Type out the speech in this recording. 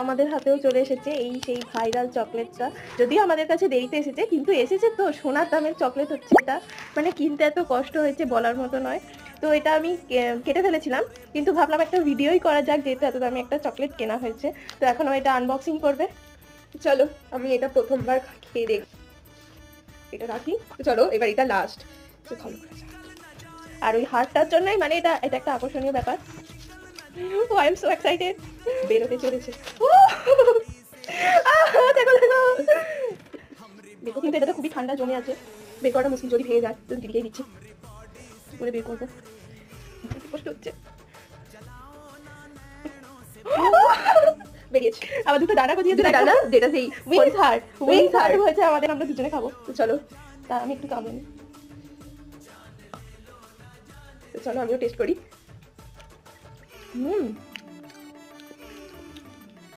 আমাদের হাতেও চলে এসেছে এই সেই ভাইরাল চকলেটটা। যদিও আমাদের কাছে দেরিতে এসেছে, কিন্তু এসেছে তো। সোনার দামের চকলেট হচ্ছে এটা, মানে কিনতে এত কষ্ট হয়েছে বলার মতো নয়। তো এটা আমি কেটে ফেলেছিলাম, কিন্তু ভাবলাম একটা ভিডিওই করা যাক, যেহেতু এত দামি একটা চকলেট কেনা হয়েছে। তো এখন ও এটা আনবক্সিং করবে। চলো আমি এটা প্রথমবার খেয়ে দেখি। এটা রাখি। তো চলো এবার এটা লাস্ট। ভালো করে যাক। আর ওই হারটার জন্যই, মানে এটা এটা একটা আকর্ষণীয় ব্যাপার। ও আই এম সো এক্সাইটেড। বেরোতে চলেছে। দেখো দেখো দেখো, কিন্তু এটা তো খুবই ঠান্ডা জমে আছে। বের করাটা মুশকিল, যদি ভেঙে যায়। তো দিদিকেই দিচ্ছি, কি করে বের করবো, কষ্ট হচ্ছে। বেরিয়েছে। আবার দুটো দানা দিয়েছে, দানা যেটা সেই উইংস হার্ট। উইংস হার্ট হয়েছে আমাদের, আমরা দুজনে খাবো। তো চলো, তা আমি একটু কামড়ে নিই। চলো আমিও টেস্ট করি।